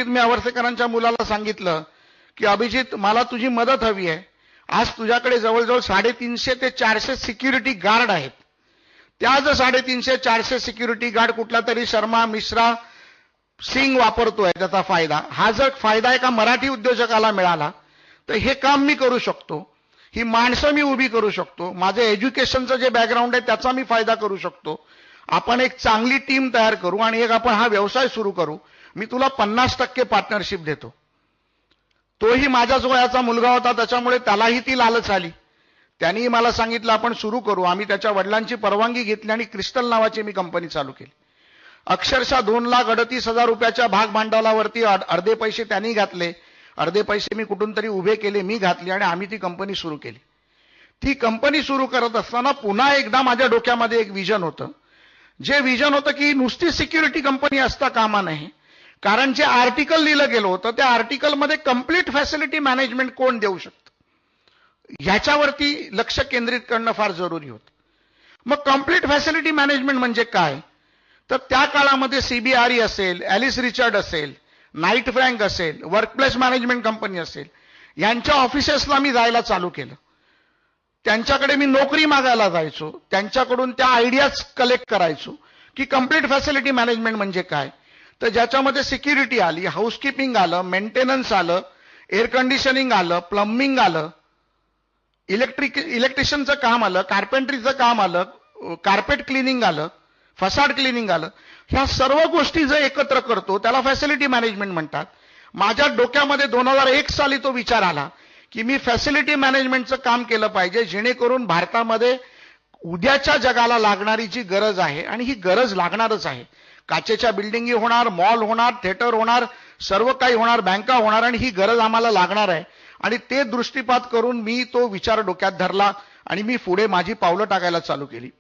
मी अवर्सेकरांच्या मुलाला सांगितलं की अभिजित मला तुझी मदत हवी आहे. आज तुझ्याकडे जवळजवळ 350 ते 400 सिक्युरिटी गार्ड आहेत. त्या जर 350-400 सिक्युरिटी गार्ड कुठला तरी शर्मा मिश्रा सिंग वापरतोय त्याचा फायदा, हा जर फायदा एका मराठी उद्योजकाला मिळाला तर हे काम मी करू शकतो, ही माणसं मी उभी करू शकतो, माझे एज्युकेशनचं जे बॅकग्राऊंड आहे त्याचा मी फायदा करू शकतो. आपण एक चांगली टीम तयार करू आणि एक आपण हा व्यवसाय सुरू करू. मी तुला 50% पार्टनरशिप देतो. तोही माझ्याच वयाचा मुलगा होता, त्याच्यामुळे त्यालाही ती लालच आली. त्यांनी मला सांगितलं आपण सुरू करू. आम्ही त्याच्या वडिलांची परवानगी घेतली आणि क्रिस्टल नावाची मी कंपनी चालू केली. अक्षरशः 2,38,000 रुपयाच्या भाग भांडवलावरती अर्धे पैसे त्यांनी घातले, अर्धे पैसे मी कुठून तरी उभे केले, मी घातले आणि आम्ही ती कंपनी सुरू केली. ती कंपनी सुरू करत असताना पुन्हा एकदा माझ्या डोक्यामध्ये एक विजन होतं. जे विजन होतं की नुसती सिक्युरिटी कंपनी असता कामा नये, कारण जे आर्टिकल लिहिलं गेलं होतं त्या आर्टिकलमध्ये कंप्लीट फॅसिलिटी मॅनेजमेंट कोण देऊ शकतं ह्याच्यावरती लक्ष केंद्रित करणं फार जरुरी होतं. मग कंप्लीट फॅसिलिटी मॅनेजमेंट म्हणजे काय, तर त्या काळामध्ये CBRE असेल, ॲलिस रिचर्ड असेल, नाईट फ्रँक असेल, वर्कप्लेस मॅनेजमेंट कंपनी असेल, यांच्या ऑफिसेसला मी जायला चालू केलं. त्यांच्याकडे मी नोकरी मागायला जायचो, त्यांच्याकडून त्या आयडियाज कलेक्ट करायचो की कंप्लीट फॅसिलिटी मॅनेजमेंट म्हणजे काय. तर ज्याच्यामध्ये सिक्युरिटी आली, हाऊसकीपिंग आलं, मेंटेनन्स आलं, एअर कंडिशनिंग आलं, प्लंबिंग आलं, इलेक्ट्रिशियनचं काम आलं, कार्पेंट्रीचं काम आलं, कार्पेट क्लिनिंग आलं, फसाड क्लिनिंग आलं. ह्या सर्व गोष्टी जर एकत्र करतो त्याला फॅसिलिटी मॅनेजमेंट म्हणतात. माझ्या डोक्यामध्ये 2001 साली तो विचार आला की मी फॅसिलिटी मॅनेजमेंटचं काम केलं पाहिजे, जेणेकरून भारतामध्ये उद्याच्या जगाला लागणारी जी गरज आहे, आणि ही गरज लागणारच आहे, काचेच्या बिल्डिंगी होणार, मॉल होणार, थिएटर होणार, सर्व काही होणार, बँका होणार, आणि ही गरज आम्हाला लागणार आहे. आणि ते दृष्टिपात करून मी तो विचार डोक्यात धरला आणि मी पुढे माझी पावलं टाकायला चालू केली.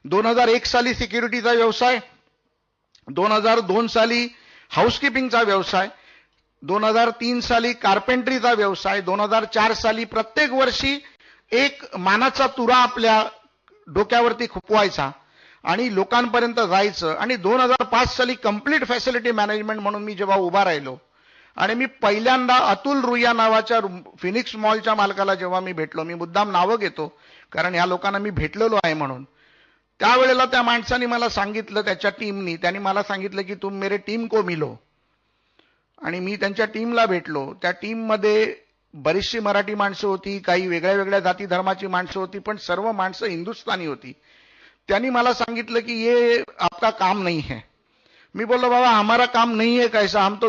2001 साली सिक्युरिटीचा व्यवसाय, 2002 साली हाऊसकीपिंगचा व्यवसाय, 2003 साली कार्पेंट्रीचा व्यवसाय, 2004 साली प्रत्येक वर्षी एक मानाचा तुरा आपल्या डोक्यावरती खुपवायचा आणि लोकांपर्यंत जायचं. आणि 2005 साली कंप्लीट फॅसिलिटी मॅनेजमेंट म्हणून मी जेव्हा उभा राहिलो आणि मी पहिल्यांदा अतुल रुया नावाच्या फिनिक्स मॉलच्या मालकाला जेव्हा मी भेटलो, मी मुद्दाम नावं घेतो कारण या लोकांना मी भेटलेलो आहे म्हणून, त्यावेळेला त्या माणसाने मला सांगितलं, त्याच्या टीमनी त्यांनी मला सांगितलं की तुम मेरे टीम को मिलो. आणि मी त्यांच्या टीमला भेटलो. त्या टीममध्ये बरीचशी मराठी माणसं होती, काही वेगळ्या वेगळ्या जाती धर्माची माणसं होती, पण सर्व माणसं हिंदुस्थानी होती. त्यांनी मला सांगितलं की ये आपका काम नहीं है. मी बोललो बाबा हमारा काम नहीं है कैसा, हम तो